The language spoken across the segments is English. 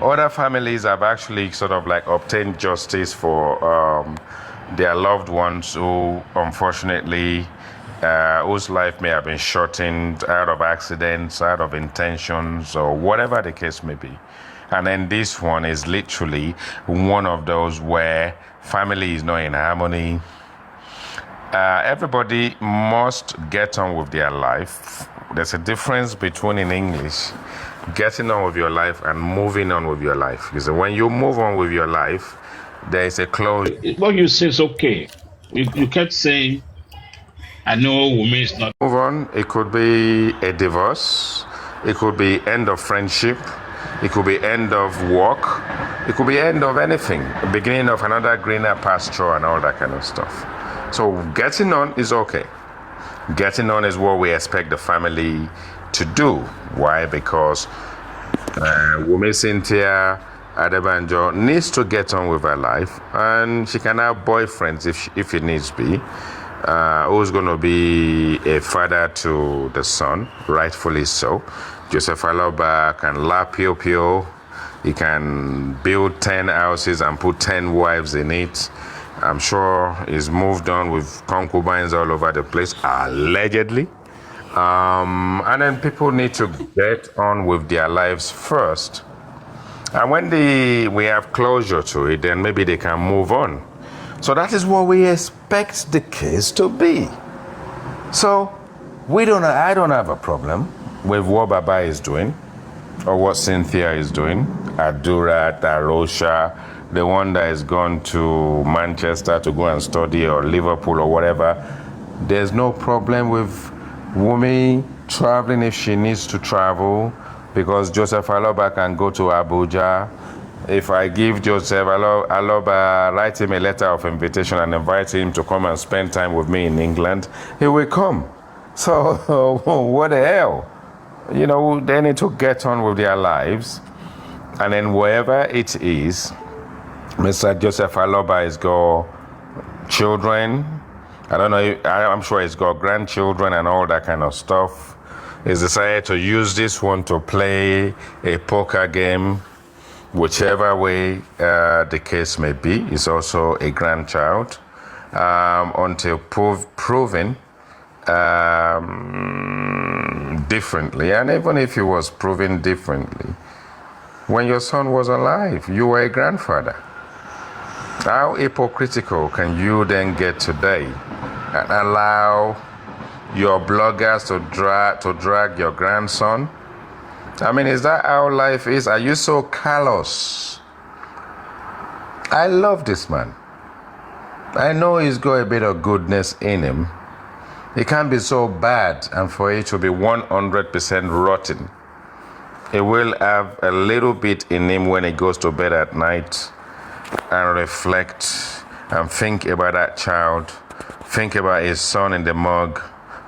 Other families have actually sort of like obtained justice for their loved ones who unfortunately whose life may have been shortened out of accidents, out of intentions, or whatever the case may be. And then this one is literally one of those where family is not in harmony. Everybody must get on with their life. There's a difference between, in English, getting on with your life and moving on with your life. Because when you move on with your life, there is a closure. What you say is okay. You kept saying, I know women is not. Move on. It could be a divorce. It could be end of friendship. It could be end of work. It could be end of anything. Beginning of another greener pasture and all that kind of stuff. So getting on is okay. Getting on is what we expect the family to do. Why? Because woman Cynthia Adebanjo needs to get on with her life, and she can have boyfriends if it needs be. Who's going to be a father to the son, rightfully so. Joseph Aloba can la pio pio. He can build 10 houses and put 10 wives in it. I'm sure he's moved on with concubines all over the place, allegedly. And then people need to get on with their lives first. And when we have closure to it, then maybe they can move on. So that is what we expect the case to be. So I don't have a problem with what Baba is doing or what Cynthia is doing. Adura, Tarosha, the one that has gone to Manchester to go and study, or Liverpool or whatever. There's no problem with Wumi traveling if she needs to travel, because Joseph Aloba can go to Abuja. If I give Joseph Aloba, write him a letter of invitation and invite him to come and spend time with me in England, he will come. So what the hell? You know, they need to get on with their lives. And then wherever it is, Mr. Joseph Aloba has got children. I don't know, I'm sure he's got grandchildren and all that kind of stuff. He's decided to use this one to play a poker game, whichever way the case may be. He's also a grandchild. Until proven differently. And even if he was proven differently, when your son was alive, you were a grandfather. How hypocritical can you then get today and allow your bloggers to drag your grandson? I mean, is that how life is? Are you so callous? I love this man. I know he's got a bit of goodness in him. He can't be so bad and for it to be 100% rotten. He will have a little bit in him when he goes to bed at night and reflect and think about that child, think about his son in the mug,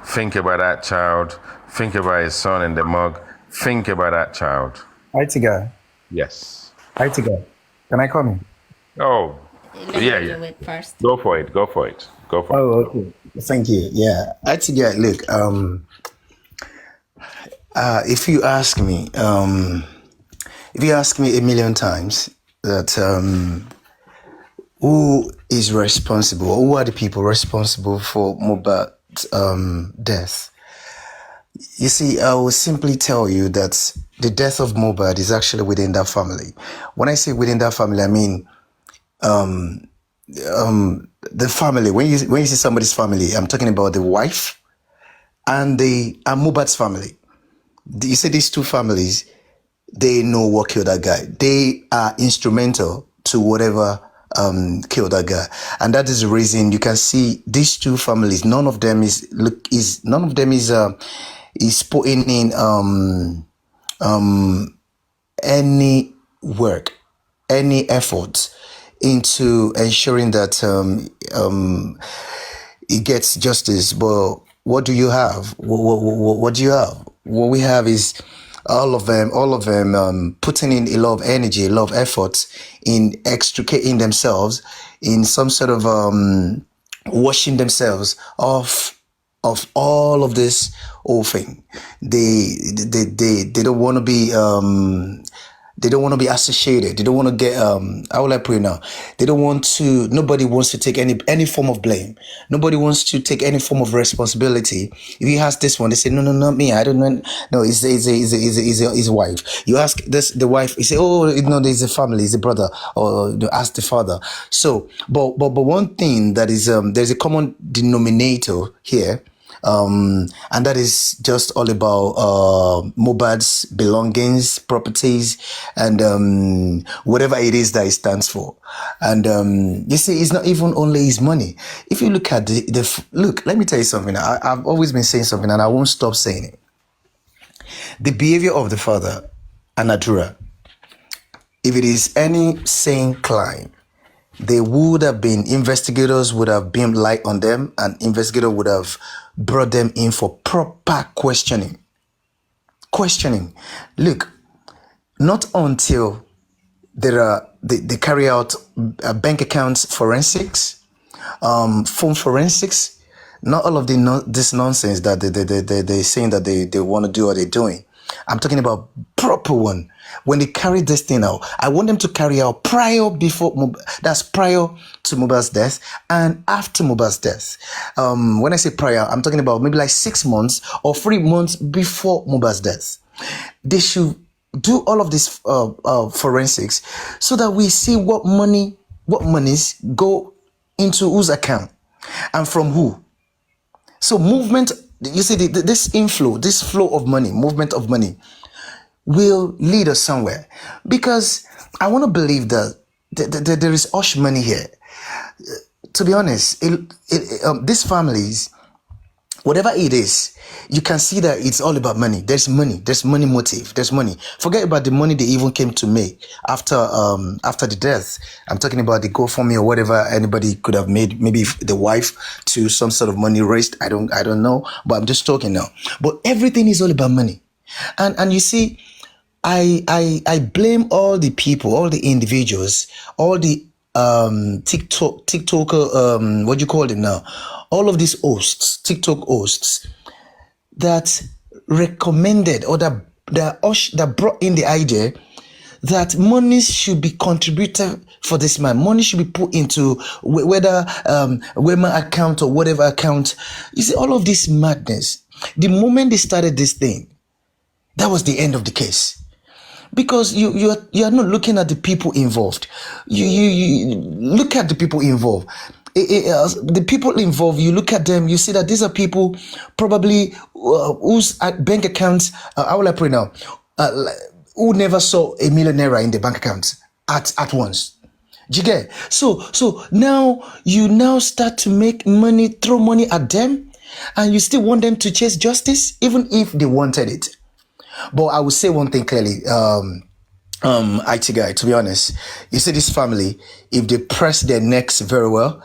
think about that child, think about his son in the mug, think about that child. Hi, Tiga. Yes. Hi, Tiga. Can I come in? Oh, Let yeah, me yeah. do it first. Go for it. Oh, okay. Thank you. Yeah. Hi, Tiga. Look, if you ask me a million times that who is responsible, who are the people responsible for Mohbad's death, you see, I will simply tell you that the death of Mohbad is actually within that family. When I say within that family, I mean the family. When you see somebody's family, I'm talking about the wife and Mohbad's family. You see, these two families, they know what killed that guy. They are instrumental to whatever killed that guy, and that is the reason you can see these two families. None of them is putting in any work, any effort into ensuring that it gets justice. But what do you have? What do you have? What we have is all of them putting in a lot of energy, a lot of effort in extricating themselves in some sort of washing themselves off of all of this whole thing. They don't want to be They don't want to be associated. They don't want to get how will I put it now? They don't want to. Nobody wants to take any form of blame. Nobody wants to take any form of responsibility. If you ask this one, they say no, not me. I don't know. No, it's his wife. You ask this the wife. You say no, there's a family, it's a brother, or you ask the father. So, but one thing that is there's a common denominator here. And that is just all about Mohbad's belongings, properties, and whatever it is that it stands for. And you see, it's not even only his money. If you look at look, let me tell you something. I've always been saying something, and I won't stop saying it. The behavior of the father and Adura, if it is any sane crime, they would have been, investigators would have been light on them, and investigator would have brought them in for proper questioning. Look, not until they carry out bank accounts forensics, phone forensics, not all of this nonsense that they're saying that they want to do or they're doing. I'm talking about proper one. When they carry this thing out, I want them to carry out prior to Mohbad's death and after Mohbad's death. When I say prior, I'm talking about maybe like 6 months or 3 months before Mohbad's death. They should do all of this forensics so that we see what monies go into whose account and from who. So movement, you see, this flow of money, movement of money will lead us somewhere. Because I want to believe that there is hush money here. To be honest, these families, whatever it is, you can see that it's all about money. There's money motive, there's money. Forget about the money they even came to make after the death. I'm talking about the GoFundMe or whatever anybody could have made, maybe the wife to some sort of money raised. I don't know, but I'm just talking now. But everything is all about money. And you see, I blame all the people, all the individuals, all the TikToker, what do you call them now? All of these hosts, TikTok hosts, that recommended or that brought in the idea that money should be contributed for this man. Money should be put into whether Wema account or whatever account. You see, all of this madness. The moment they started this thing, that was the end of the case. Because you are not looking at the people involved. You look at the people involved. The people involved, you look at them, you see that these are people probably whose bank accounts, how will I put it now, who never saw a millionaire in the bank accounts at once. Do you get? So now you start to make money, throw money at them, and you still want them to chase justice, even if they wanted it. But I will say one thing clearly, IT guy, to be honest, you see this family, if they press their necks very well,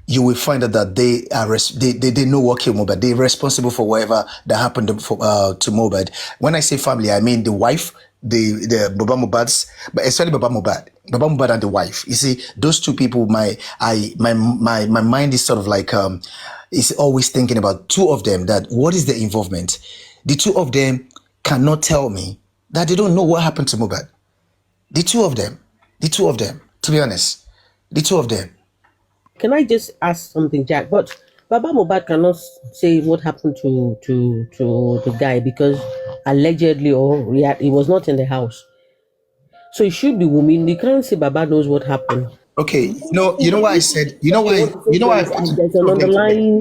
you will find out that they know what killed Mohbad. They're responsible for whatever that happened to Mohbad. When I say family, I mean the wife, the Baba Mohbad's, but especially Baba Mohbad and the wife. You see, those two people, my mind is sort of like is always thinking about two of them. That what is their involvement? The two of them cannot tell me that they don't know what happened to Mohbad. The two of them, to be honest, the two of them. Can I just ask something, Jack? But Baba Mohbad cannot say what happened to the guy because allegedly he was not in the house. So it should be Wumi. You can't say Baba knows what happened. Okay, you know why I said, you know why I put there's an underlying.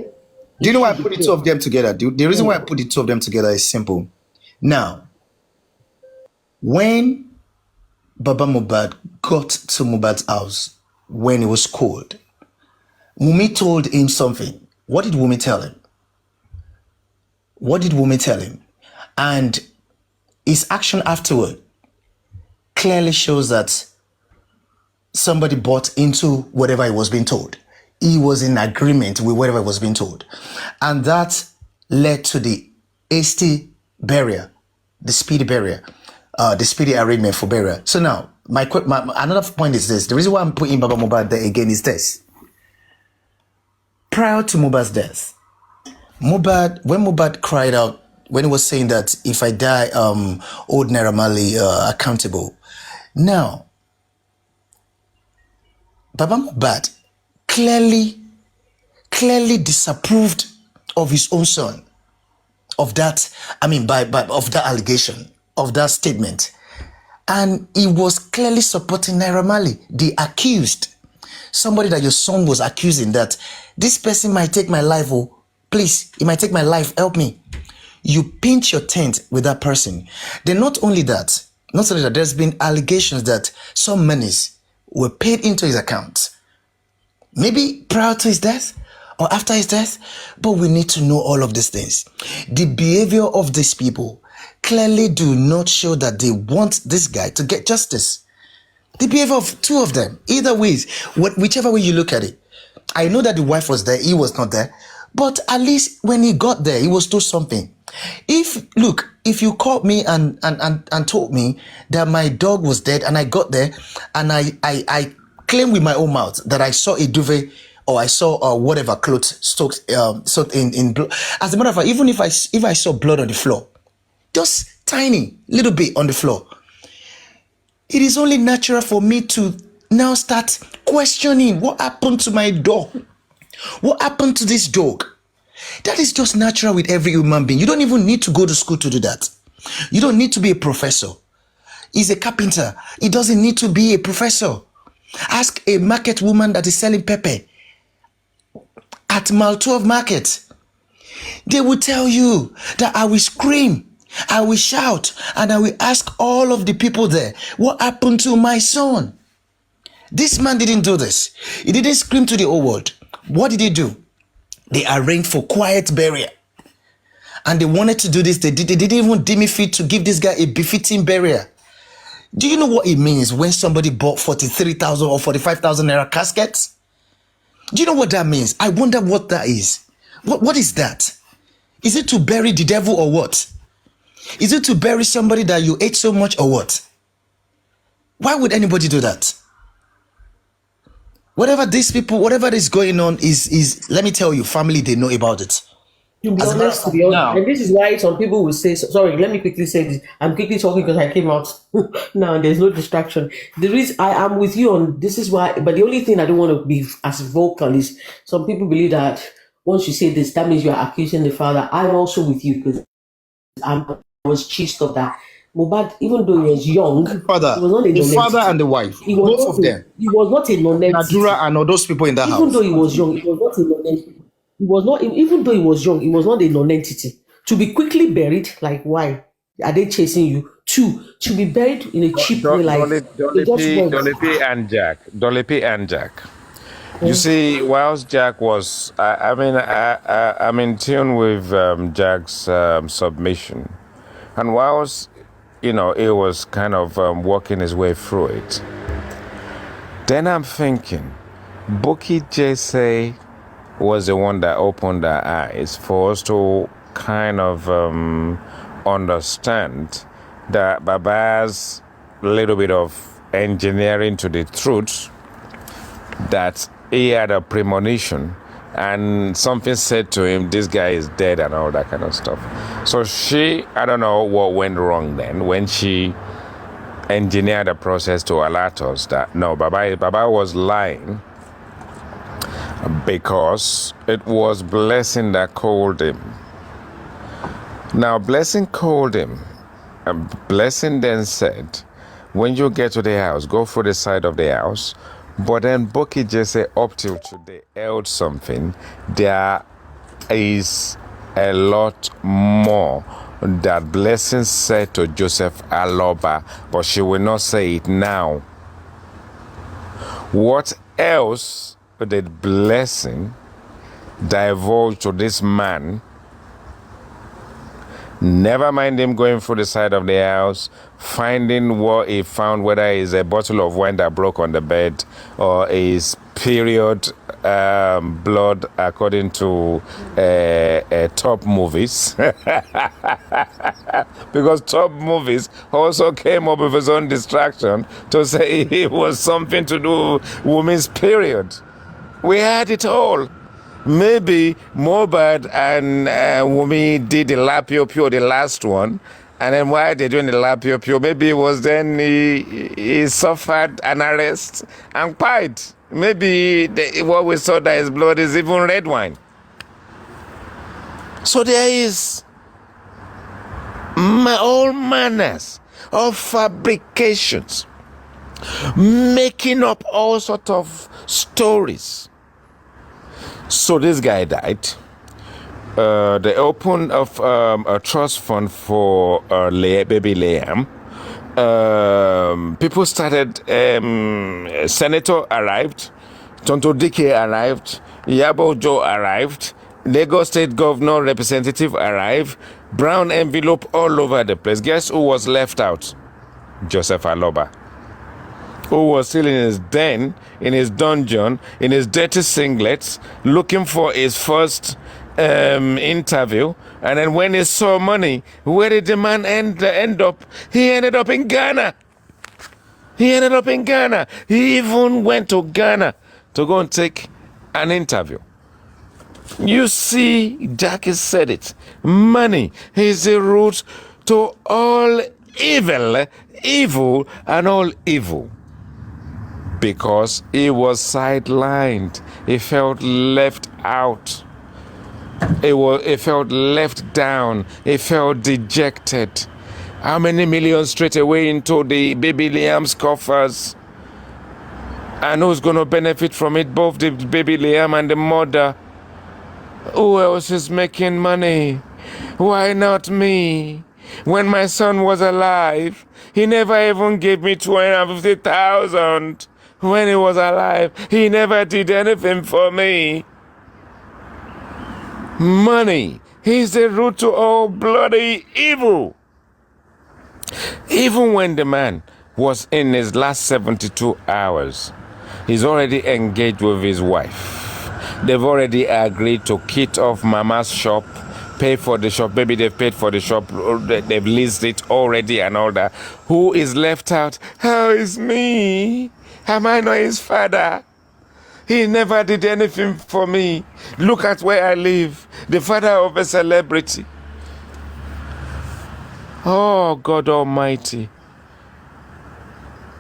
Do you know why I put the two of them together? The reason why I put the two of them together is simple. Now, when Baba Mohbad got to Mohbad's house when it was cold, Wumi told him something. What did Wumi tell him? And his action afterward clearly shows that somebody bought into whatever he was being told. He was in agreement with whatever was being told. And that led to the hasty burial, the speedy burial, the speedy arrangement for burial. So now, my another point is this. The reason why I'm putting Baba Mohbad there again is this. Prior to Mohbad's death, when Mohbad cried out when he was saying that if I die, hold Naira Marley accountable. Now, Baba Mohbad clearly disapproved of his own son, of that, of that allegation, of that statement. And he was clearly supporting Naira Marley, the accused. Somebody that your son was accusing that this person might take my life, oh, please, he might take my life, help me. You pinch your tent with that person. Then not only that, there's been allegations that some monies were paid into his account. Maybe prior to his death or after his death, but we need to know all of these things. The behavior of these people clearly do not show that they want this guy to get justice. The behavior of two of them, either ways, whichever way you look at it. I know that the wife was there, he was not there, but at least when he got there, he was told something. If you called me and told me that my dog was dead and I got there and I claim with my own mouth that I saw a duvet or I saw whatever clothes soaked in blood. As a matter of fact, even if I saw blood on the floor, just tiny little bit on the floor, it is only natural for me to now start questioning what happened to my dog. What happened to this dog? That is just natural with every human being. You don't even need to go to school to do that. You don't need to be a professor. He's a carpenter. He doesn't need to be a professor. Ask a market woman that is selling pepper at Mile 12 Market. They will tell you that I will scream, I will shout, and I will ask all of the people there, what happened to my son? This man didn't do this. He didn't scream to the whole world. What did he do? They arranged for quiet burial. And they wanted to do this. They didn't even deem it fit to give this guy a befitting burial. Do you know what it means when somebody bought 43,000 or 45,000 naira caskets? Do you know what that means? I wonder what that is. What is that? Is it to bury the devil or what? Is it to bury somebody that you ate so much or what? Why would anybody do that? Whatever is going on is let me tell you, family, they know about it. To be honest, and this is why some people will say, sorry, let me quickly say this. I'm quickly talking because I came out now and there's no distraction. The reason I am with you on this is why, but the only thing I don't want to be as vocal is some people believe that once you say this, that means you are accusing the father. I'm also with you because I was cheesed of that. Mohbad, even though he was young, the father and the wife, both of them. He was not a non-entity. Nadura and all those people in that house. Even though he was young, he was not a non-entity. Even though he was young, he was not a non-entity. To be quickly buried, like why? Are they chasing you? Two, to be buried in a cheap way, like Dolly and Jack. You see, whilst Jack was, I'm in tune with Jack's submission, and whilst he was kind of working his way through it, then I'm thinking, Buki Jesse was the one that opened our eyes for us to kind of understand that Baba's little bit of engineering to the truth, that he had a premonition and something said to him, this guy is dead and all that kind of stuff. So I don't know what went wrong then when she engineered the process to alert us that no, Baba was lying, because it was Blessing that called him. Now, Blessing called him, and Blessing then said, when you get to the house, go through the side of the house. But then Buki just said, up till today, held something. There is a lot more that Blessing said to Joseph Aloba, but she will not say it now. What else did Blessing divulge to this man? Never mind him going through the side of the house, finding what he found, whether it's a bottle of wine that broke on the bed or his period blood, according to Top Movies. Because Top Movies also came up with his own distraction to say it was something to do with women's period. We had it all. Maybe Mohbad and Wumi did the lapio the last one, and then while they're doing the lapio, maybe it was then he suffered an arrest and died. Maybe what we saw that his blood is even red wine. So there is all manners of fabrications, making up all sorts of stories. So this guy died. They opened a trust fund for baby Liam. People started. Senator arrived. Tonto Dike arrived. Yabo Joe arrived. Lagos State Governor representative arrived. Brown envelope all over the place. Guess who was left out? Joseph Aloba, who was still in his den, in his dungeon, in his dirty singlets, looking for his first interview. And then when he saw money, where did the man end up? He ended up in Ghana. He ended up in Ghana. He even went to Ghana to go and take an interview. You see, Jackie said it. Money is the root to all evil, and all evil. Because he was sidelined. He felt left out. He felt left down. He felt dejected. How many millions straight away into the baby Liam's coffers? And who's going to benefit from it? Both the baby Liam and the mother. Who else is making money? Why not me? When my son was alive, he never even gave me 250,000. When he was alive, he never did anything for me. Money is the root to all bloody evil. Even when the man was in his last 72 hours, he's already engaged with his wife. They've already agreed to kit off Mama's shop, pay for the shop. Maybe they've paid for the shop, they've leased it already and all that. Who is left out? How is me? Am I not his father? He never did anything for me. Look at where I live. The father of a celebrity. Oh, God Almighty.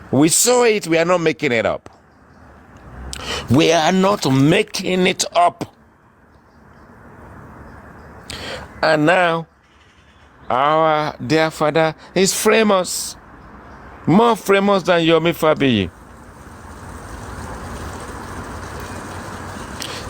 We saw it. We are not making it up. We are not making it up. And now, our dear father is famous. More famous than Yomi Fabiyi.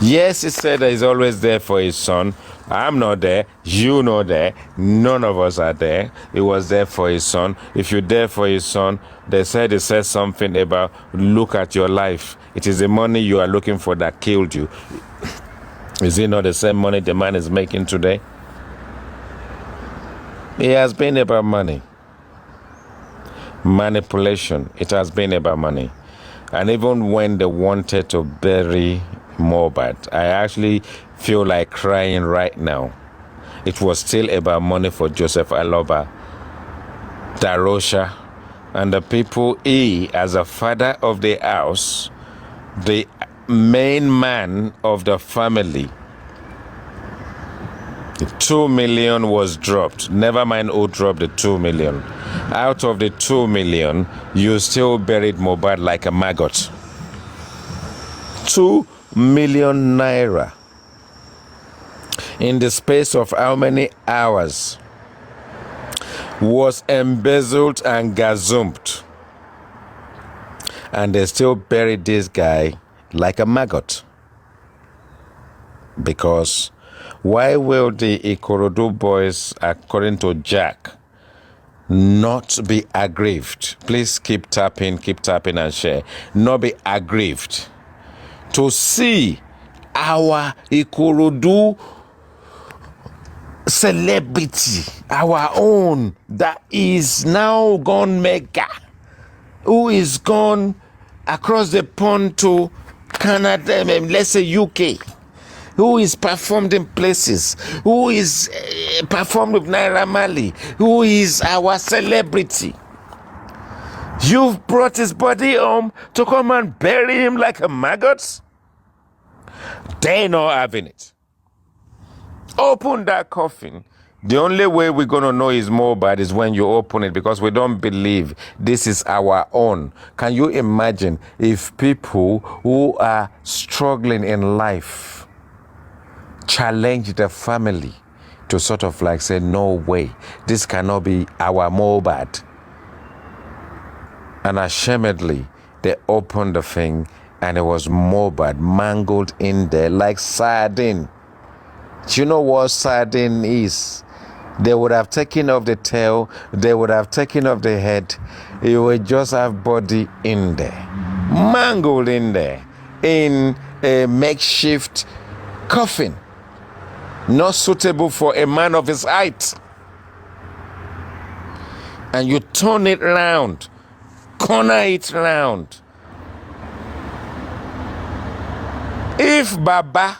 Yes, he said that he's always there for his son. I'm not there. You're not there. None of us are there. He was there for his son. If you're there for his son, they said something about look at your life. It is the money you are looking for that killed you. Is it not the same money the man is making today? It has been about money. Manipulation. It has been about money. And even when they wanted to bury Mohbad, I actually feel like crying right now. It was still about money for Joseph Aloba, Darosha, and the people he, as a father of the house, the main man of the family. 2 million was dropped. Never mind who dropped the 2 million. Out of the 2 million, you still buried Mohbad like a maggot. 2 million naira. In the space of how many hours was embezzled and gazumped? And they still buried this guy like a maggot. Because why will the Ikorodu boys, according to Jack, not be aggrieved? Please keep tapping and share. Not be aggrieved to see our Ikorodu celebrity, our own, that is now gone mega, who is gone across the pond to Canada, let's say UK, who is performed in places, who is performed with Naira Marley, who is our celebrity. You've brought his body home to come and bury him like a maggot? They not having it. Open that coffin. The only way we're going to know is Mohbad is when you open it, because we don't believe this is our own. Can you imagine if people who are struggling in life challenge the family to sort of like say, no way, this cannot be our Mohbad. And ashamedly, they opened the thing and it was Mohbad mangled in there like sardine. Do you know what sardine is? They would have taken off the tail, they would have taken off the head, you would just have body in there, mangled in there, in a makeshift coffin, not suitable for a man of his height. And you turn it round, corner it round. If Baba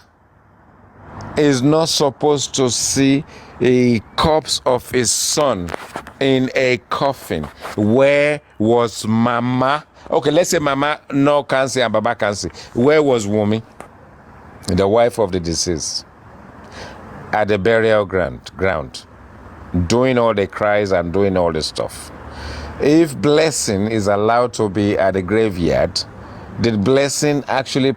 is not supposed to see a corpse of his son in a coffin, where was Mama? Okay, let's say Mama no can see and Baba can see. Where was Wumi, the wife of the deceased, at the burial ground, doing all the cries and doing all the stuff? If Blessing is allowed to be at the graveyard, did Blessing actually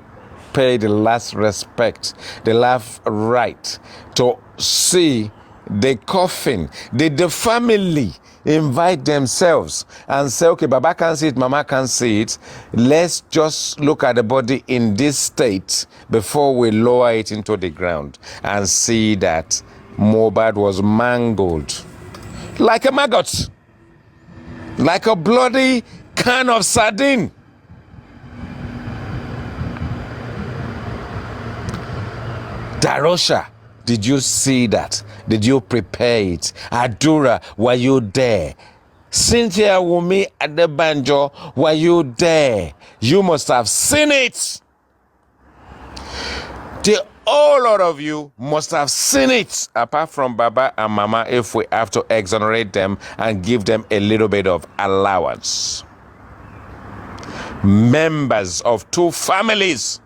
pay the last respect, the last right to see the coffin? Did the family invite themselves and say, okay, Baba can't see it, Mama can't see it, let's just look at the body in this state before we lower it into the ground and see that Mohbad was mangled like a maggot, like a bloody can of sardine. Darosha, did you see that? Did you prepare it? Adura, were you there? Cynthia Wumi at the banjo, were you there? You must have seen it. The whole lot of you must have seen it, apart from Baba and Mama, if we have to exonerate them and give them a little bit of allowance. Members of two families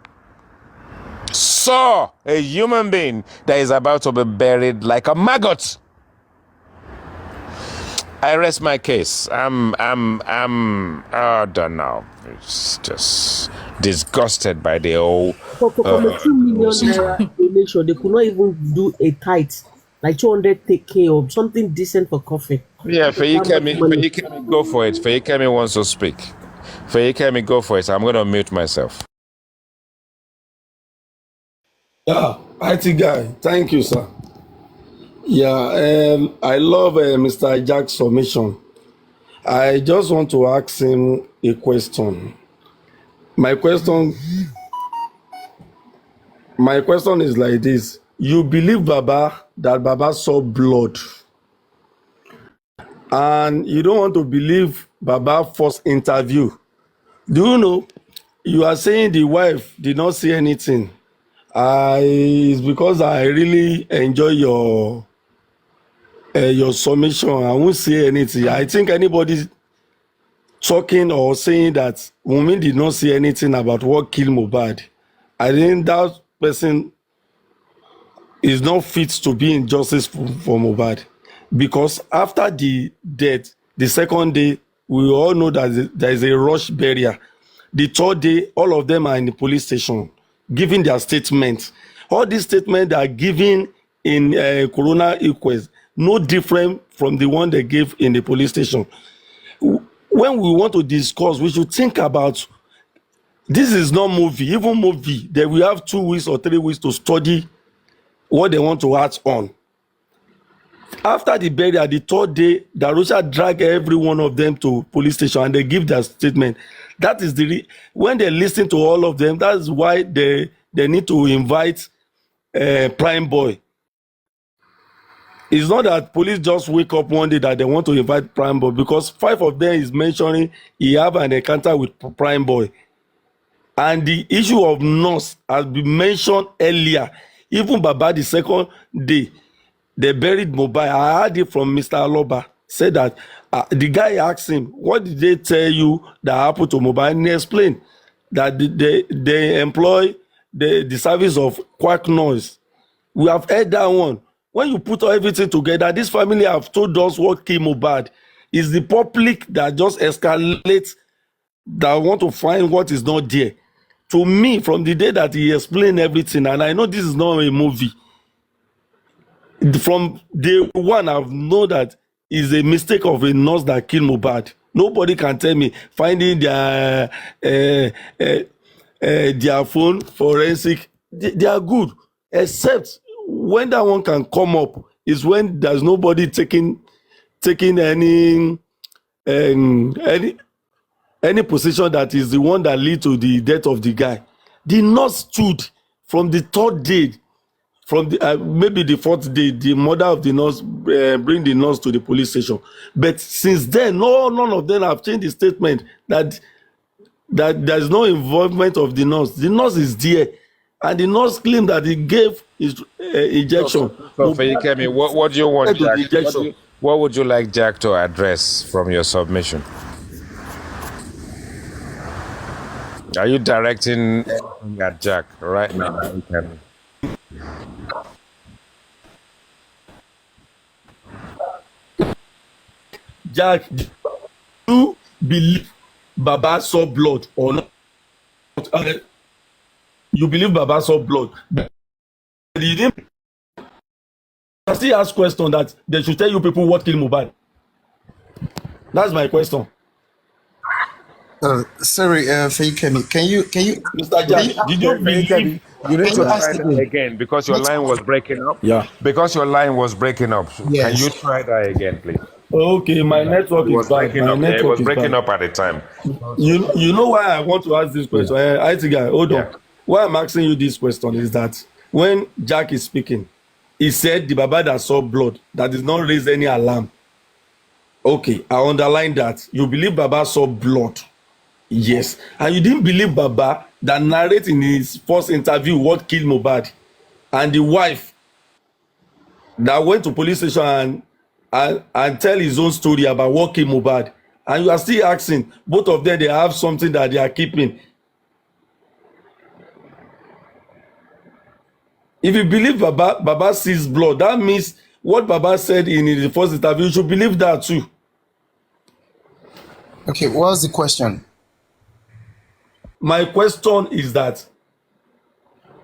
saw a human being that is about to be buried like a maggot. I rest my case. I don't know. It's just disgusted by the whole. From a 2 million naira donation, they could not even do a tithe, like 200k or something decent for coffee. Yeah, Feyikemi, go for it. Feyikemi wants to speak. Feyikemi, go for it. I'm going to mute myself. Yeah, IT guy, thank you, sir. Yeah, I love Mr. Jack's submission. I just want to ask him a question. My question is like this. You believe Baba, that Baba saw blood, and you don't want to believe Baba first interview. Do you know, you are saying the wife did not see anything. It's because I really enjoy your submission. I won't say anything. I think anybody talking or saying that Wunmi did not see anything about what killed Mohbad, I think that person is not fit to be in justice for Mohbad, because after the death, the second day, we all know that there is a rush burial. The third day, all of them are in the police station giving their statements. All these statements are given in coroner inquest, no different from the one they gave in the police station. When we want to discuss, we should think about, this is not movie. Even movie, they will have 2 weeks or 3 weeks to study what they want to act on. After the burial, the third day, Darusha dragged every one of them to police station and they give their statement. That is when they listen to all of them, that's why they need to invite Prime Boy. It's not that police just wake up one day that they want to invite Prime Boy, because 5 of them is mentioning he have an encounter with Prime Boy. And the issue of nurse has been mentioned earlier. Even Baba, the second day, they buried Mohbad. I heard it from Mr. Aloba, said that the guy asked him, what did they tell you that happened to Mohbad? And he explained that they employ the service of quack noise. We have heard that one. When you put everything together, this family have told us what came Mohbad. Is the public that just escalates, that want to find what is not there. To me, from the day that he explained everything, and I know this is not a movie, from day one, I've known that it's a mistake of a nurse that killed Mohbad. Nobody can tell me finding their phone forensic. They are good, except when that one can come up is when there's nobody taking any position that is the one that lead to the death of the guy. The nurse stood from the third day, from the maybe the fourth day, the mother of the nurse bring the nurse to the police station. But since then, none of them have changed the statement that there's no involvement of the nurse. The nurse is there, and the nurse claimed that he gave his injection. So Feyikemi, what do you want, To the Jack? injection. What would you like Jack to address from your submission? Are you directing anything at Jack right now? Feyikemi? Jack, do you believe Baba saw blood or not? You believe Baba saw blood, but you didn't. I still ask question that they should tell you people what killed Mohbad. That's my question. Sorry, Feyikemi, can you Mr. Jack, did you believe? You need Can to you try ask that again? again because your line was breaking up. Yeah. Because your line was breaking up. Can Yes. you try that again, please? Okay, my network It was is bad. breaking My up. It network was is breaking bad. up at the time. You know why I want to ask this question? I think hold Yeah. on. Why I'm asking you this question is that when Jack is speaking, he said the Baba that saw blood that did not raise any alarm. Okay, I underline that. You believe Baba saw blood. Yes. And you didn't believe Baba that narrate in his first interview what killed Mohbad. And the wife that went to police station and tell his own story about what killed Mohbad. And you are still asking, both of them, they have something that they are keeping. If you believe Baba sees blood, that means what Baba said in the first interview, you should believe that too. Okay, what's the question? My question is that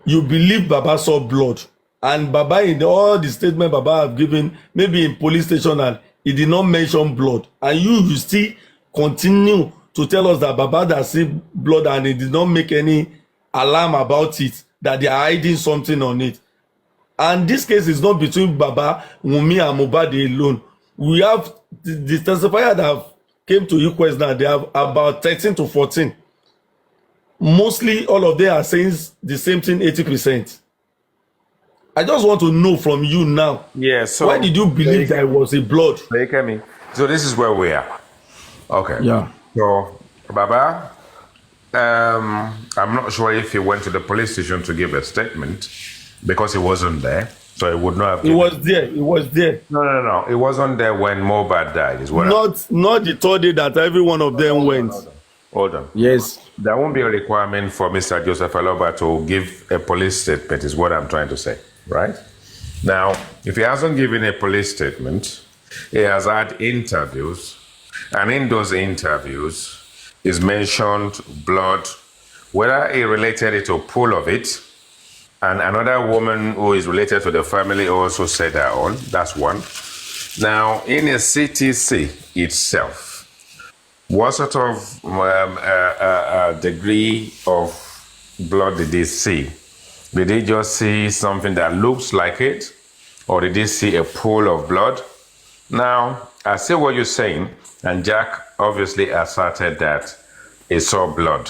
you believe Baba saw blood, and Baba in all the statement Baba have given, maybe in police station, and he did not mention blood, and you still continue to tell us that Baba that see blood and he did not make any alarm about it, that they are hiding something on it. And this case is not between Baba, Wunmi, and Mohbad alone. We have the testifier that came to UQuest now, they have about 13 to 14. Mostly all of them are saying the same thing 80%. I just want to know from you now, Yeah, so why did you believe that it was a blood? Feyikemi, so this is where we are. Okay. Yeah. So Baba, I'm not sure if he went to the police station to give a statement because he wasn't there. So he would not have It given. was there. It was there. No. It wasn't there when Mohbad died. Is what Not the third day that every one of them went. Hold on. Yes. There won't be a requirement for Mr. Joseph Aloba to give a police statement, is what I'm trying to say, right? Now, if he hasn't given a police statement, he has had interviews, and in those interviews is mentioned blood, whether he related it to pool of it, and another woman who is related to the family also said that on. That's one. Now, in a CTC itself, what sort of degree of blood did they see? Did they just see something that looks like it? Or did they see a pool of blood? Now, I see what you're saying, and Jack obviously asserted that he saw blood.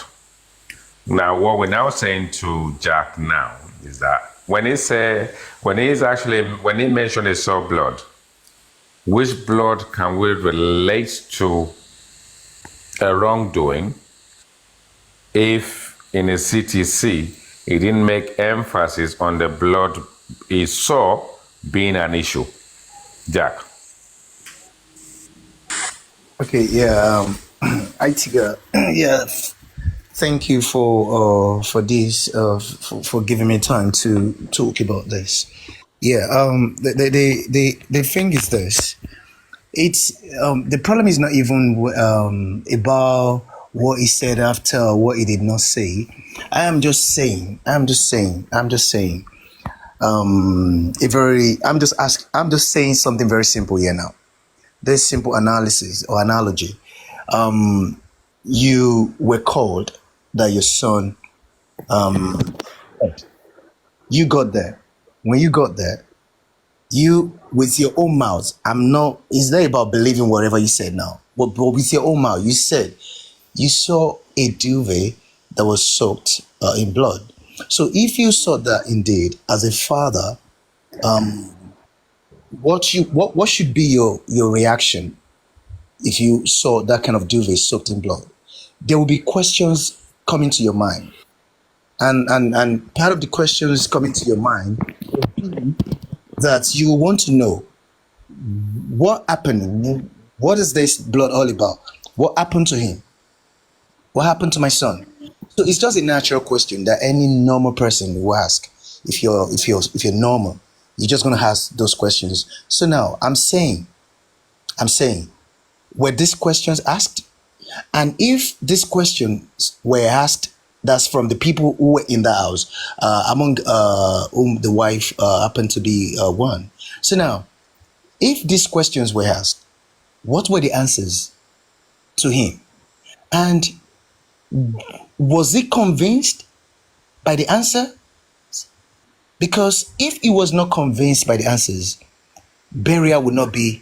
Now, what we're now saying to Jack now is that when he mentioned he saw blood, which blood can we relate to a wrongdoing if in a CTC he didn't make emphasis on the blood he saw being an issue? Jack. Okay, yeah, I think, yeah, Thank you for this for giving me time to talk about this. Yeah. The thing is this. It's the problem is not even about what he said after or what he did not say. I am just saying. I'm just saying. I'm just saying. A very. I'm just saying something very simple here now. This simple analysis or analogy. You were called that your son. You got there. When you got there, you with your own mouth. I'm not. It's not about believing whatever you said now, but with your own mouth, you said you saw a duvet that was soaked in blood. So if you saw that indeed as a father, what should be your reaction if you saw that kind of duvet soaked in blood? There will be questions coming to your mind, and part of the questions coming to your mind that you want to know what happened. What is this blood all about? What happened to him? What happened to my son? So it's just a natural question that any normal person will ask. If you're normal, you're just gonna ask those questions. So now I'm saying, were these questions asked? And if these questions were asked, that's from the people who were in the house, among whom the wife happened to be one. So now, if these questions were asked, what were the answers to him? And was he convinced by the answer? Because if he was not convinced by the answers, burial would not be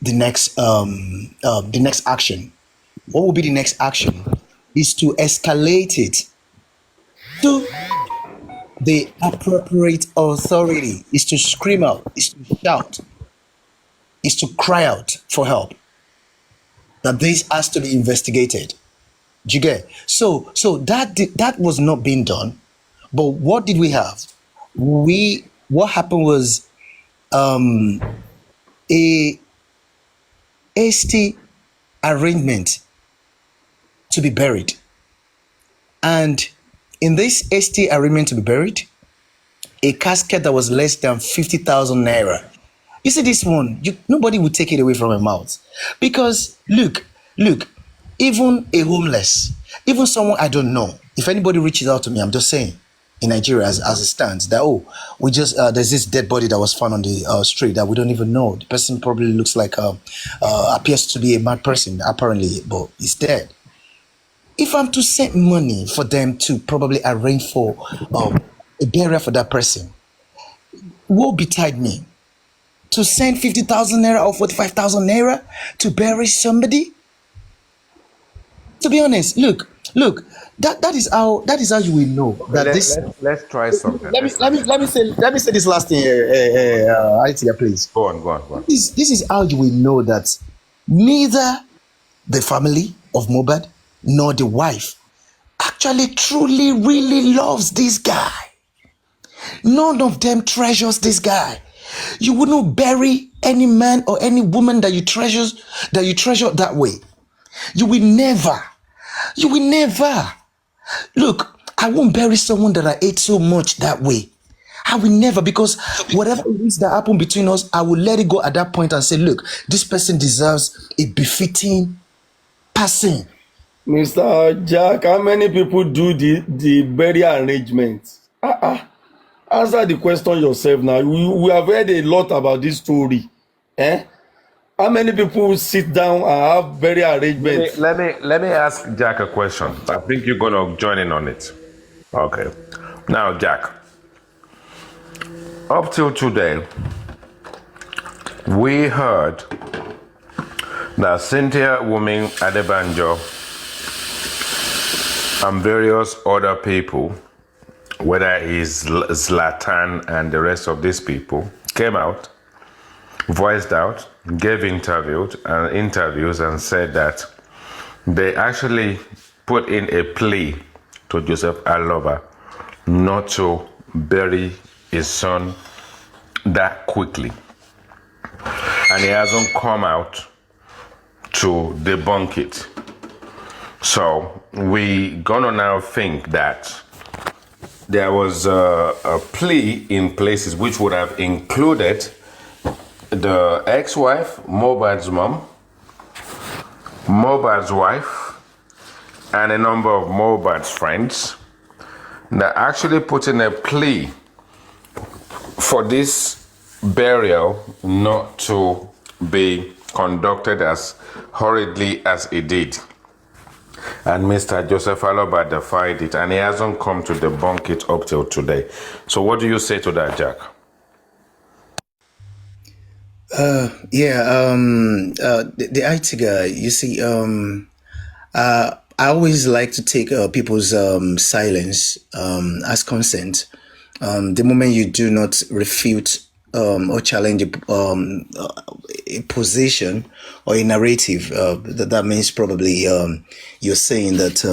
the next action. What will be the next action? Is to escalate it to the appropriate authority. Is to scream out. Is to shout. Is to cry out for help. That this has to be investigated. Do you get? So that was not being done. But what did we have? What happened was a hasty arrangement to be buried. And in this hasty arrangement to be buried, a casket that was less than 50,000 naira. You see this one, nobody would take it away from my mouth. Because look, even a homeless, even someone I don't know, if anybody reaches out to me, I'm just saying, in Nigeria as it stands, that we just there's this dead body that was found on the street that we don't even know. The person probably looks like appears to be a mad person apparently, but he's dead. If I'm to send money for them to probably arrange for a burial for that person, woe betide me to send 50,000 naira or 45,000 naira to bury somebody. To be honest, look, that is how you will know that this. Let's try something. Let me say this last thing, Aitia, please. Go on. This is how you will know that neither the family of Mohbad nor the wife actually truly really loves this guy. None of them treasures this guy. You wouldn't bury any man or any woman that you treasure that way. You will never. Look, I won't bury someone that I hate so much that way. I will never, because whatever it is that happened between us, I will let it go at that point and say, look, this person deserves a befitting person. Mr. Jack, how many people do the burial arrangement? Answer the question yourself now. We have heard a lot about this story. How many people sit down and have burial arrangements? Let me ask Jack a question. I think you're gonna join in on it. Okay. Now, Jack, up till today, we heard that Cynthia Wumi Adebanjo and various other people, whether it's Zlatan and the rest of these people, came out, voiced out, gave interviews and said that they actually put in a plea to Joseph Aloba not to bury his son that quickly. And he hasn't come out to debunk it. So we gonna now think that there was a plea in places which would have included the ex-wife, Mohbad's mom, Mohbad's wife, and a number of Mohbad's friends, that actually put in a plea for this burial not to be conducted as hurriedly as it did. And Mr. Joseph Aloba defied it, and he hasn't come to debunk it up till today. So what do you say to that, Jack? The IT guy, you see, I always like to take people's silence as consent. The moment you do not refute or challenge a position or a narrative, that means probably you're saying that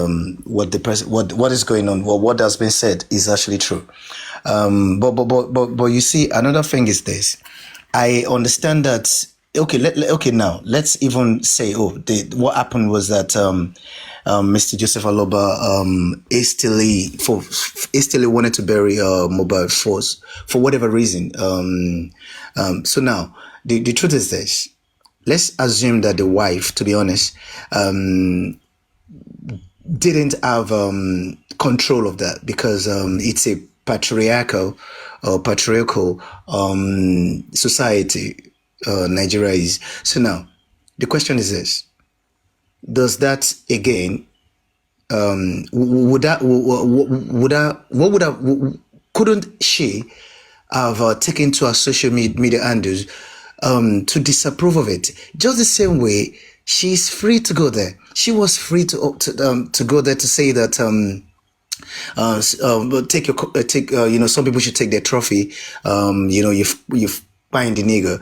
what the person, what is going on, what has been said is actually true. But you see, another thing is this. I understand that. Okay, now let's even say, what happened was that Mr. Joseph Aloba hastily wanted to bury Mohbad for whatever reason. So now the truth is this: let's assume that the wife, to be honest, didn't have control of that because it's a patriarchal society. Nigeria is. So now the question is this: does that again couldn't she have taken to her social media handles to disapprove of it? Just the same way she's free to go there. She was free to go there to say that some people should take their trophy. You find the nigger.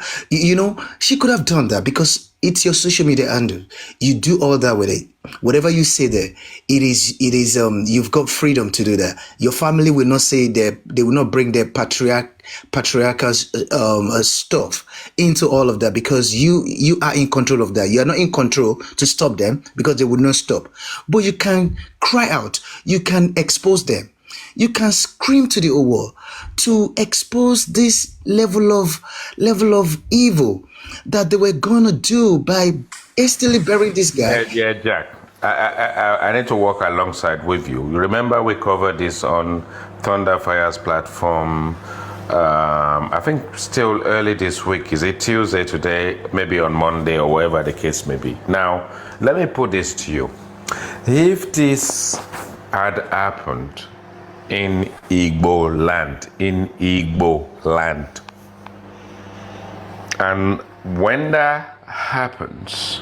She could have done that because it's your social media handle. You do all that with it. Whatever you say there, it is. You've got freedom to do that. Your family will not say that. They will not bring their patriarchal stuff into all of that because you are in control of that. You are not in control to stop them because they would not stop. But you can cry out. You can expose them. You can scream to the whole world to expose this level of evil that they were gonna do by hastily burying this guy. Yeah, Jack. I need to work alongside with you. You remember we covered this on Thunderfire's platform. I think still early this week. Is it Tuesday today? Maybe on Monday or wherever the case may be. Now, let me put this to you. If this had happened in Igbo land, and when that happens,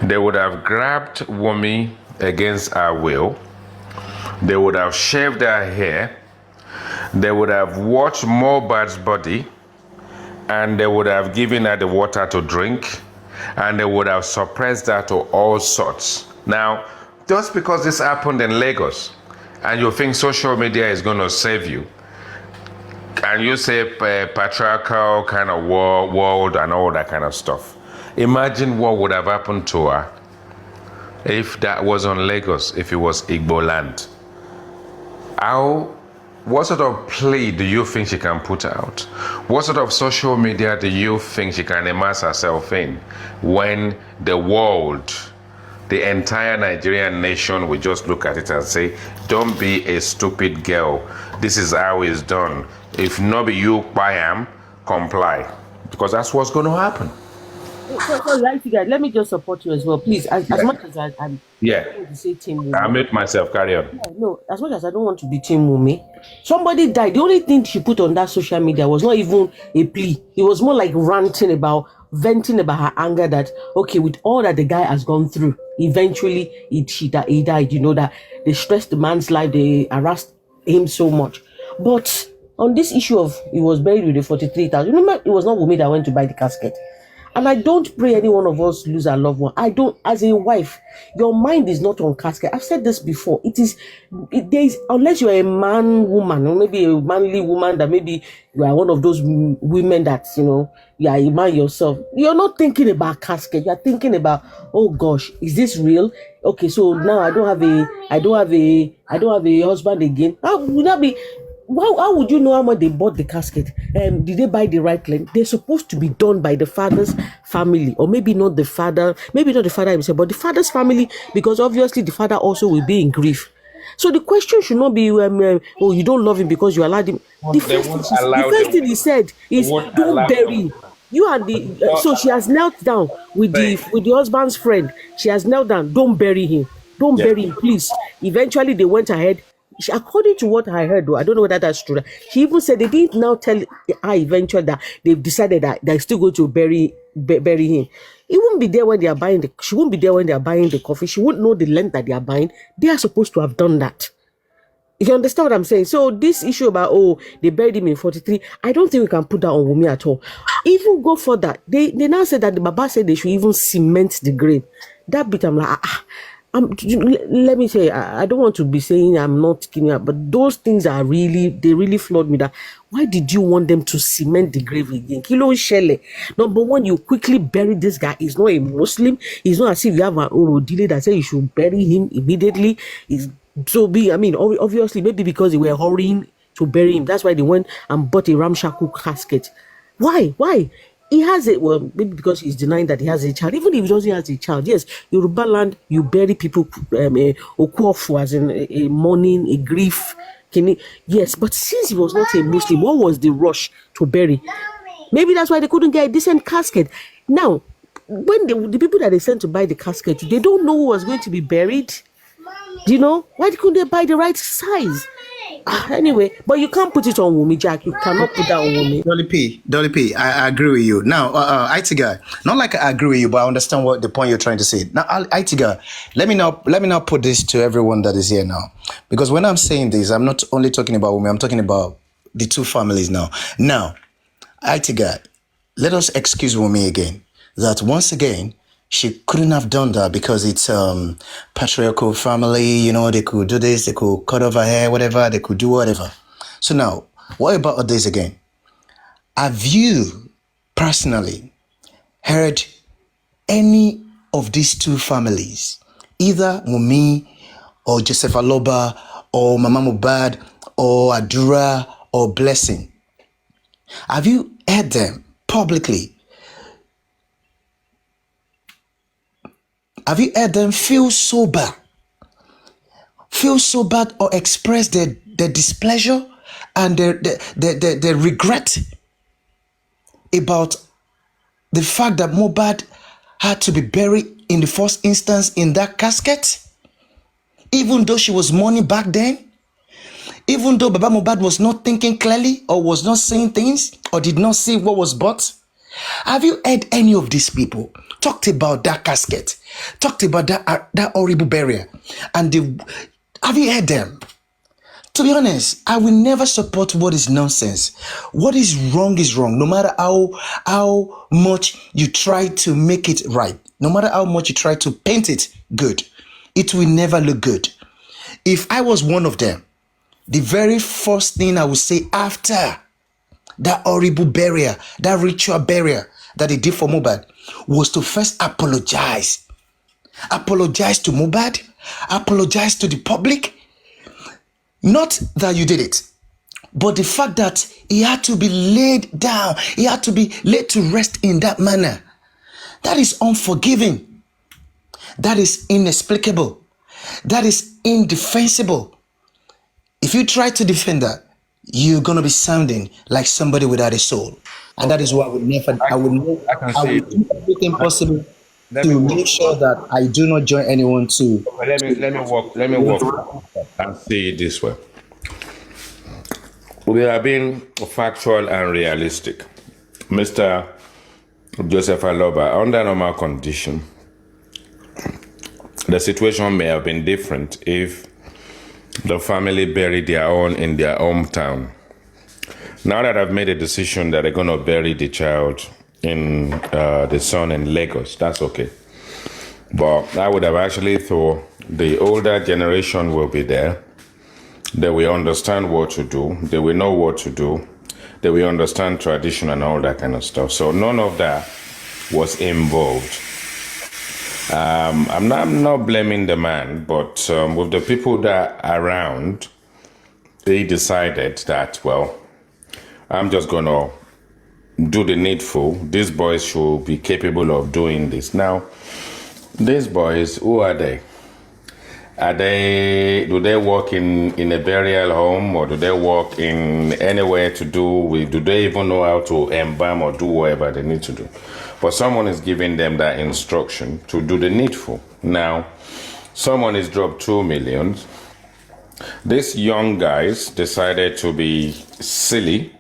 they would have grabbed Wumi against her will. They would have shaved her hair. They would have washed Mohbad's body, and they would have given her the water to drink, and they would have suppressed her to all sorts. Now, just because this happened in Lagos, and you think social media is going to save you, and you say patriarchal kind of world and all that kind of stuff, imagine what would have happened to her if that was on Lagos, if it was Igbo land. What sort of plea do you think she can put out? What sort of social media do you think she can immerse herself in when the world, the entire Nigerian nation will just look at it and say, don't be a stupid girl. This is how it's done. If not be you, comply. Because that's what's going to happen. So right, guys, let me just support you as well, please. As much as I'm going to say Team Wumi. I mute myself, carry on. No, as much as I don't want to be Team Wumi, somebody died. The only thing she put on that social media was not even a plea. It was more like venting about her anger that, okay, with all that the guy has gone through, eventually he died. You know, that they stressed the man's life, they harassed him so much. But on this issue of he was buried with the 43,000, remember, it was not Wumi that went to buy the casket. And I don't pray any one of us lose our loved one. I don't, as a wife, your mind is not on casket. I've said this before. There is, unless you're a man, woman, or maybe a manly woman that maybe you are one of those women that, you are a man yourself. You're not thinking about casket. You're thinking about, oh gosh, is this real? Okay, so now I don't have a husband again. How would that be? How would you know how much they bought the casket? Did they buy the right length? They're supposed to be done by the father's family, or maybe not the father himself, but the father's family, because obviously the father also will be in grief. So the question should not be, oh, you don't love him because you allowed him. The first thing he said is, don't bury him. You and so she has knelt down with the husband's friend. She has knelt down. Don't bury him. Don't bury him, please. Eventually, they went ahead. According to what I heard, though, I don't know whether that's true. She even said they didn't now tell her eventually that they've decided that they're still going to bury him. He won't be there when they are buying she won't be there when they are buying the coffee. She won't know the length that they are buying. They are supposed to have done that. You understand what I'm saying? So this issue about, oh, they buried him in 43, I don't think we can put that on Wunmi at all. Even go further. They now said that the Baba said they should even cement the grave. That bit, I'm like, let me say, I don't want to be saying I'm not kidding up, but those things they really floored me. That why did you want them to cement the grave again? Kilo Shele. Number one, you quickly bury this guy. He's not a Muslim. It's not as if you have an Orodile that says you should bury him immediately. Obviously, maybe because they were hurrying to bury him. That's why they went and bought a ramshackle casket. Why? He has it, well, maybe because he's denying that he has a child. Even if he doesn't have a child, yes, Yoruba land, you bury people, okuofu, as in a mourning, a grief. Yes, but since he was not a Muslim, what was the rush to bury? Maybe that's why they couldn't get a decent casket. Now, when the people that they sent to buy the casket, they don't know who was going to be buried. Do you know? Why couldn't they buy the right size? Anyway, but you can't put it on Wunmi, Jack. You cannot put that on Wunmi. Dolly P, I agree with you. Now, IT guy, not like I agree with you, but I understand what the point you're trying to say. Now, IT guy, let me now put this to everyone that is here now, because when I'm saying this, I'm not only talking about Wunmi, I'm talking about the two families now. Now, IT guy, let us excuse Wunmi again. That once again, she couldn't have done that because it's patriarchal family, they could do this, they could cut off her hair, whatever, they could do whatever. So now, what about this again? Have you personally heard any of these two families, either Wunmi or Joseph Aloba or Mama Mohbad or Adura or Blessing? Have you heard them publicly? Have you heard them feel so bad or express their displeasure and their regret about the fact that Mohbad had to be buried in the first instance in that casket? Even though she was mourning back then? Even though Baba Mohbad was not thinking clearly or was not saying things or did not see what was bought? Have you heard any of these people talked about that casket, talked about that horrible burial, and have you heard them? To be honest, I will never support what is nonsense. What is wrong, no matter how much you try to make it right, no matter how much you try to paint it good, it will never look good. If I was one of them, the very first thing I would say after that horrible burial, that ritual burial that they did for Mohbad, was to first apologize. Apologize to Mohbad, apologize to the public. Not that you did it, but the fact that he had to be laid down, he had to be laid to rest in that manner. That is unforgiving. That is inexplicable. That is indefensible. If you try to defend that, you're going to be sounding like somebody without a soul. And that is why I will do everything possible to make sure that I do not join anyone to. Let me walk and say it this way. We are being factual and realistic. Mr. Joseph Aloba, under normal condition, the situation may have been different if the family buried their own in their hometown. Now that I've made a decision that they're going to bury the child in the Sun in Lagos. That's okay. But I would have actually thought the older generation will be there. They will understand what to do. They will know what to do. They will understand tradition and all that kind of stuff. So none of that was involved. I'm not blaming the man, but with the people that are around, they decided that, well, I'm just going to do the needful. These boys should be capable of doing this. Now, these boys, who are they? Do they work in a burial home, or do they work in anywhere to do with, do they even know how to embalm or do whatever they need to do? But someone is giving them that instruction to do the needful. Now, someone is dropped 2 million. These young guys decided to be silly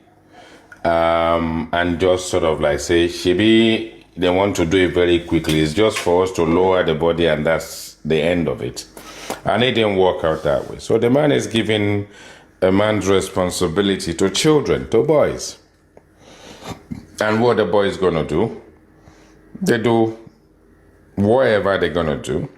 and just sort of like say, Shibi, they want to do it very quickly. It's just for us to lower the body and that's the end of it. And it didn't work out that way. So the man is giving a man's responsibility to children, to boys. And what the boys going to do? They do whatever they're going to do.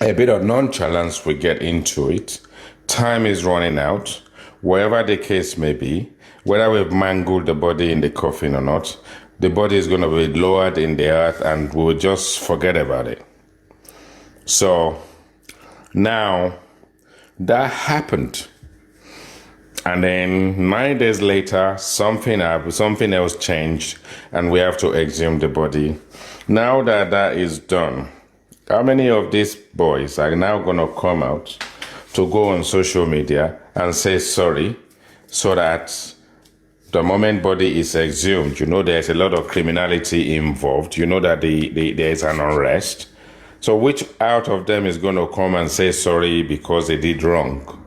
A bit of nonchalance will get into it. Time is running out. Whatever the case may be, whether we've mangled the body in the coffin or not, the body is going to be lowered in the earth and we'll just forget about it. So now that happened. And then 9 days later, something else changed and we have to exhume the body. Now that that is done, how many of these boys are now going to come out to go on social media and say sorry so that the moment body is exhumed, you know there's a lot of criminality involved, you know that there's an unrest. So which out of them is going to come and say sorry because they did wrong?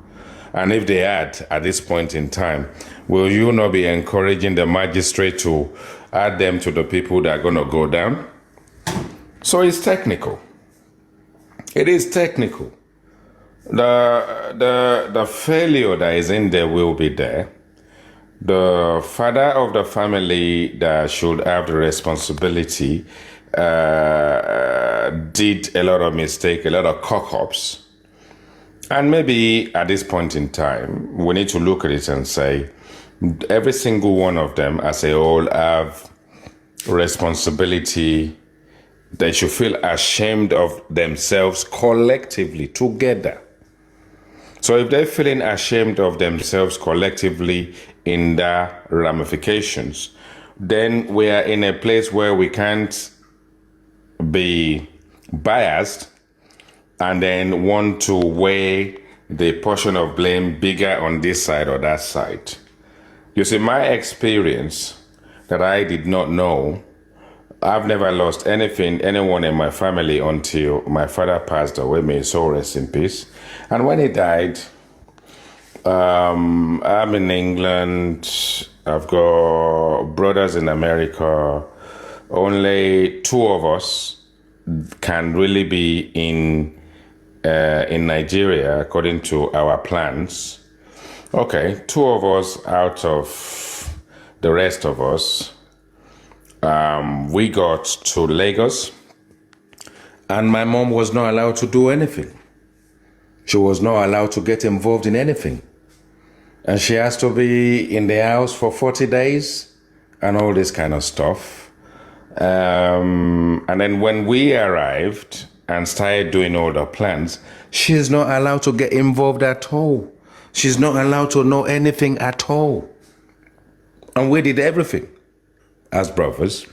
And if they had, at this point in time, will you not be encouraging the magistrate to add them to the people that are going to go down? So it's technical. It is technical. The failure that is in there will be there. The father of the family that should have the responsibility did a lot of mistake, a lot of cock-ups. And maybe at this point in time, we need to look at it and say, every single one of them as a whole have responsibility. They should feel ashamed of themselves collectively, together. So if they're feeling ashamed of themselves collectively in their ramifications, then we are in a place where we can't be biased and then want to weigh the portion of blame bigger on this side or that side. You see, my experience that I did not know, I've never lost anyone in my family until my father passed away, may his soul rest in peace. And when he died, I'm in England, I've got brothers in America, only 2 of us can really be in Nigeria according to our plans. Okay, 2 of us out of the rest of us, we got to Lagos and my mom was not allowed to do anything. She was not allowed to get involved in anything. And she has to be in the house for 40 days and all this kind of stuff. And then when we arrived and started doing all the plans, she's not allowed to get involved at all. She's not allowed to know anything at all. And we did everything as brothers.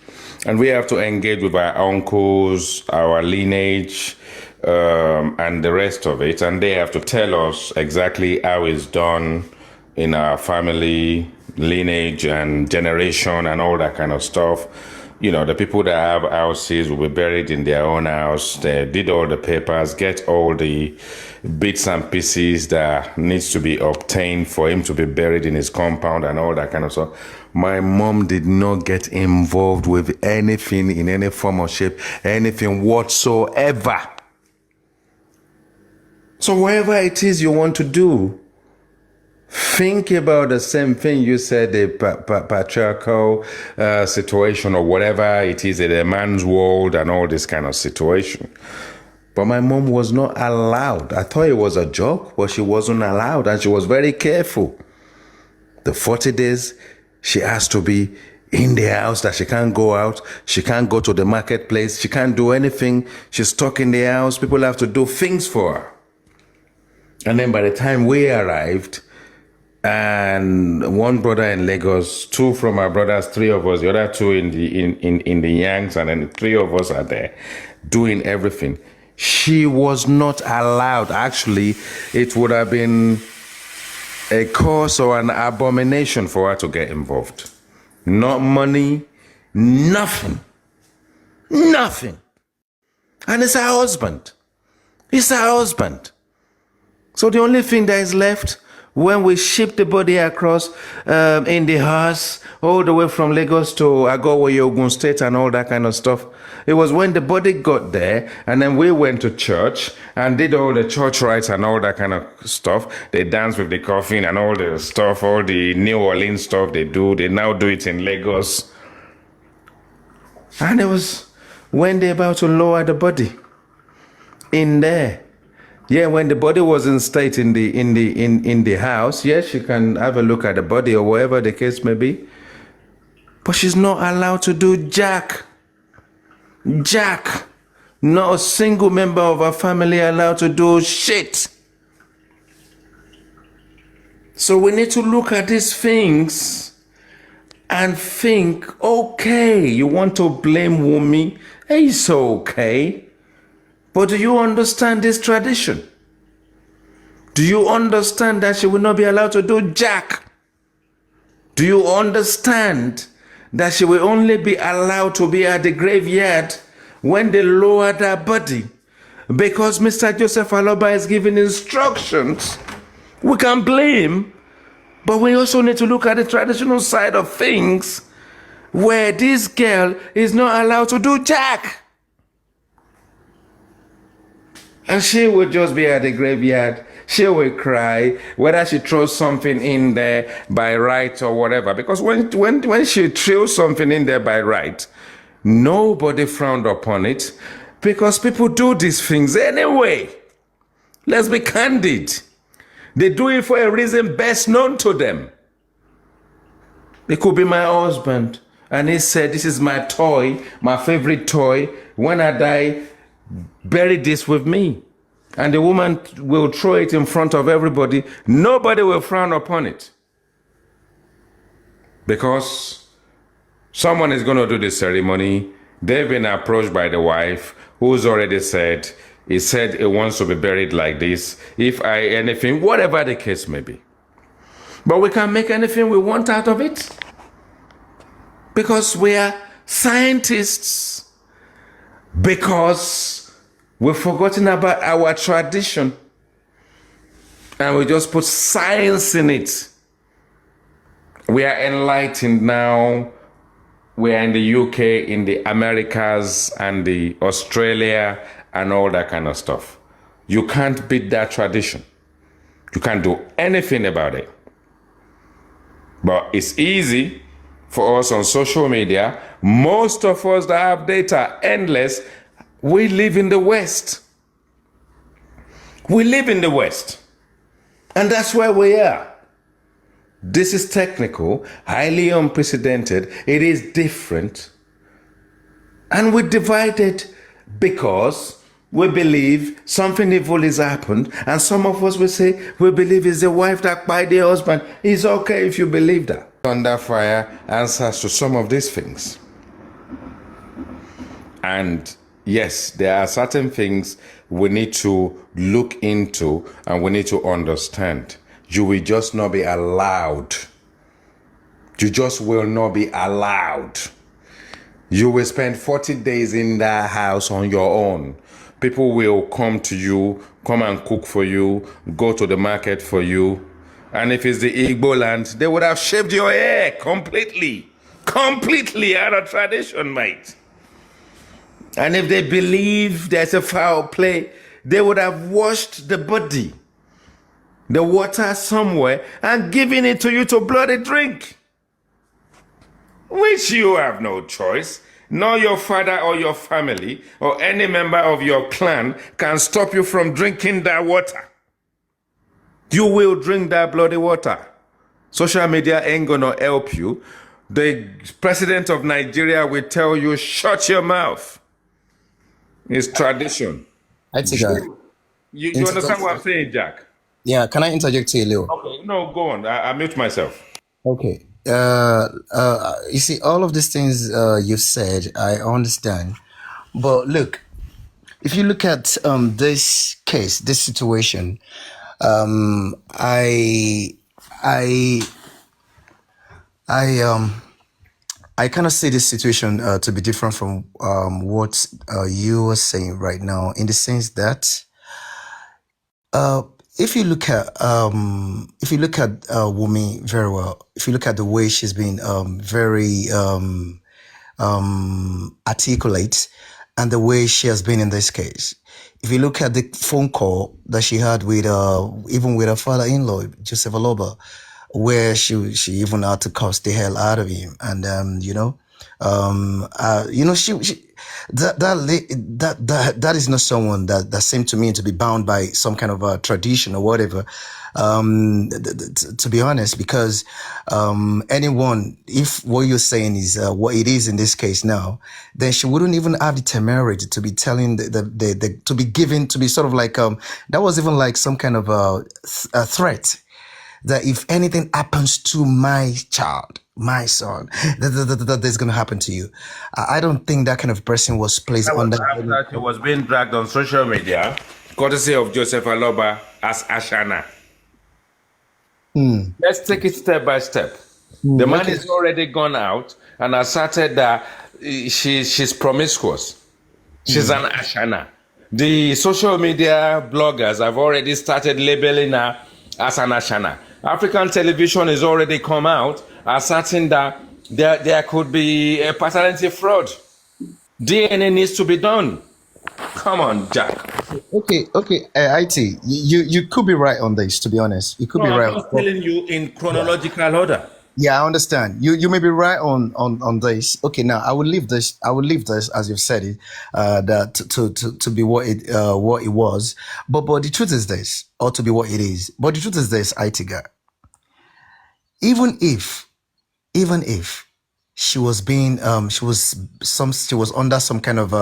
And we have to engage with our uncles, our lineage, and the rest of it. And they have to tell us exactly how it's done in our family, lineage, and generation, and all that kind of stuff. You know, the people that have houses will be buried in their own house. They did all the papers, get all the bits and pieces that needs to be obtained for him to be buried in his compound and all that kind of stuff. My mom did not get involved with anything in any form or shape, anything whatsoever. So whatever it is you want to do, think about the same thing you said, the patriarchal situation or whatever it is, a man's world and all this kind of situation. But my mom was not allowed. I thought it was a joke, but she wasn't allowed, and she was very careful. The 40 days, she has to be in the house, that she can't go out. She can't go to the marketplace. She can't do anything. She's stuck in the house. People have to do things for her. And then by the time we arrived, and one brother in Lagos, 2 from our brothers, 3 of us, the other 2 in the Yanks, and then 3 of us are there doing everything. She was not allowed. Actually, it would have been a cause or an abomination for her to get involved. Not money, nothing. Nothing. And it's her husband. It's her husband. So the only thing that is left when we ship the body across in the hearse all the way from Lagos to Agowo, Ogun State and all that kind of stuff, it was when the body got there and then we went to church and did all the church rites and all that kind of stuff. They danced with the coffin and all the stuff, all the New Orleans stuff they do. They now do it in Lagos. And it was when they're about to lower the body in there. Yeah, when the body was in state in the house, yes, you can have a look at the body or whatever the case may be. But she's not allowed to do jack. Jack. Not a single member of our family allowed to do shit. So we need to look at these things and think, okay, you want to blame Wumi? It's okay. But do you understand this tradition? Do you understand that she will not be allowed to do jack? Do you understand that she will only be allowed to be at the graveyard when they lower her body? Because Mr. Joseph Aloba is giving instructions. We can blame, but we also need to look at the traditional side of things where this girl is not allowed to do jack. And she would just be at the graveyard. She will cry, whether she throws something in there by right or whatever. Because when she throws something in there by right, nobody frowned upon it. Because people do these things anyway. Let's be candid. They do it for a reason best known to them. It could be my husband. And he said, this is my toy, my favorite toy. When I die, bury this with me. And the woman will throw it in front of everybody. Nobody will frown upon it. Because someone is going to do the ceremony. They've been approached by the wife, who's already said, he said he wants to be buried like this. Anything, whatever the case may be. But we can make anything we want out of it. Because we are scientists. Because we've forgotten about our tradition. And we just put science in it. We are enlightened now. We are in the UK, in the Americas, and the Australia, and all that kind of stuff. You can't beat that tradition. You can't do anything about it. But it's easy for us on social media. Most of us that have data, endless, we live in the West. We live in the West. And that's where we are. This is technical, highly unprecedented. It is different. And we're divided because we believe something evil has happened. And some of us will say, we believe it's the wife that by the husband. It's okay if you believe that. Thunder Fire answers to some of these things. And yes, there are certain things we need to look into and we need to understand. You will just not be allowed. You just will not be allowed. You will spend 40 days in that house on your own. People will come to you, come and cook for you, go to the market for you. And if it's the Igbo land, they would have shaved your hair completely. Completely out of tradition, mate. And if they believe there's a foul play, they would have washed the body. the water somewhere and giving it to you to bloody drink, which you have no choice. Nor your father or your family or any member of your clan can stop you from drinking that water. You will drink that bloody water. Social media ain't gonna help you. The president of Nigeria will tell you, shut your mouth. It's tradition. I take a You understand what I'm saying, Jack? yeah. Can I interject here, Leo? Okay, no, go on. I mute myself. Okay. You see, all of these things you said, I understand. But look, if you look at this case, this situation, I, I, I kind of see this situation to be different from what you were saying right now, in the sense that uh, if you look at Wumi very well, if you look at the way she's been very articulate, and the way she has been in this case. If you look at the phone call that she had with even with her father-in-law, Joseph Aloba, where she even had to curse the hell out of him, and she that is not someone that seemed to me to be bound by some kind of a tradition or whatever. To be honest, because anyone, if what you're saying is what it is in this case now, then she wouldn't even have the temerity to be telling to be given, to be sort of like that was even like some kind of a threat, that if anything happens to my child, my son, that's going to happen to you. I don't think that kind of person was placed under. After she was being dragged on social media, courtesy of Joseph Aloba as Ashana. Let's take it step by step. The man is already gone out and asserted that she's promiscuous. She's an Ashana. The social media bloggers have already started labeling her as an Ashana. African television has already come out asserting that there could be a paternity fraud. DNA needs to be done. Come on, Jack. Okay, IT, you could be right on this. To be honest, you could be right. I'm just telling you in chronological order. Yeah, I understand. You may be right on this. Okay, now I will leave this. As you've said it, that to be what it was. But the truth is this, or to be what it is. But the truth is this, IT guy. Even if she was being she was under some kind of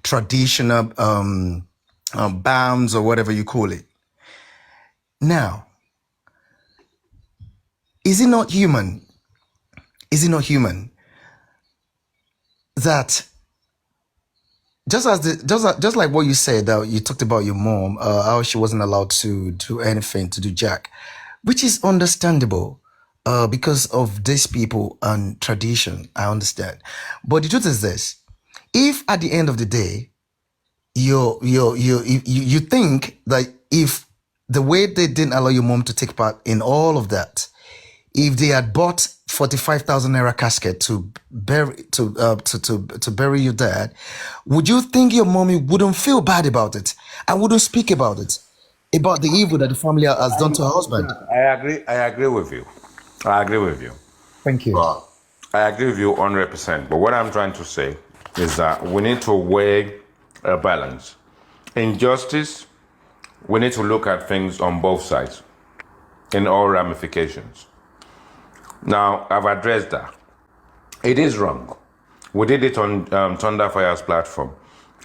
traditional bounds or whatever you call it. Now, is it not human? Is it not human that just like what you said, that you talked about your mom, how she wasn't allowed to do anything, to do jack, which is understandable. Because of these people and tradition, I understand. But the truth is this: if at the end of the day, you think that if the way they didn't allow your mom to take part in all of that, if they had bought 45,000 naira casket to bury your dad, would you think your mommy wouldn't feel bad about it and wouldn't speak about it, about the evil that the family has done to her husband? I agree with you. I agree with you. Thank you. But I agree with you 100%. But what I'm trying to say is that we need to weigh a balance. In justice, we need to look at things on both sides, in all ramifications. Now, I've addressed that. It is wrong. We did it on Thunder Fire's platform,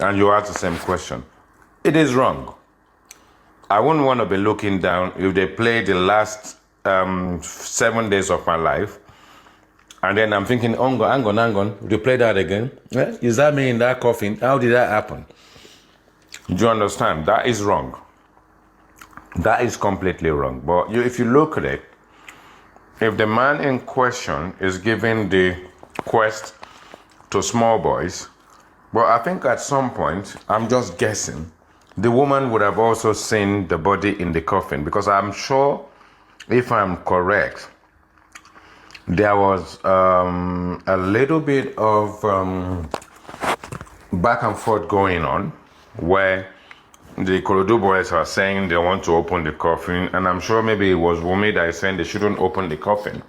and you asked the same question. It is wrong. I wouldn't want to be looking down if they play the last 7 days of my life, and then I'm thinking, hang on, you play that again? Is that me in that coffin? How did that happen? Do you understand? That is wrong. That is completely wrong. But if you look at it, if the man in question is giving the quest to small boys, well, I think at some point, I'm just guessing, the woman would have also seen the body in the coffin, because I'm sure, if I'm correct, there was a little bit of back and forth going on, where the Korodu boys are saying they want to open the coffin, and I'm sure maybe it was Wumi that is saying they shouldn't open the coffin.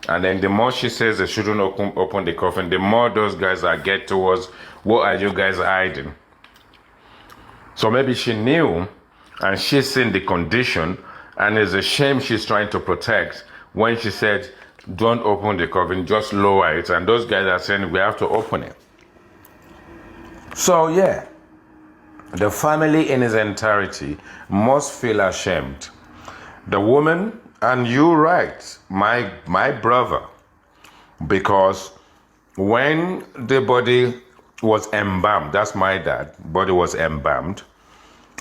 And then the more she says they shouldn't open the coffin, the more those guys are get towards, what are you guys hiding? So maybe she knew, and she's seen the condition, and it's a shame she's trying to protect when she said, don't open the coffin, just lower it. And those guys are saying we have to open it. So yeah, the family in its entirety must feel ashamed. The woman, and you're right, my brother, because when the body was embalmed, that's my dad, body was embalmed,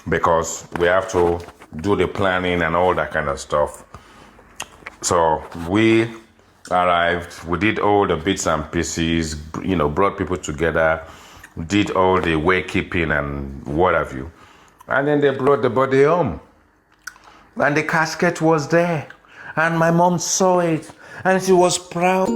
because we have to do the planning and all that kind of stuff. So we arrived, we did all the bits and pieces, brought people together, did all the waykeeping and what have you. And then they brought the body home. And the casket was there. And my mom saw it. And she was proud.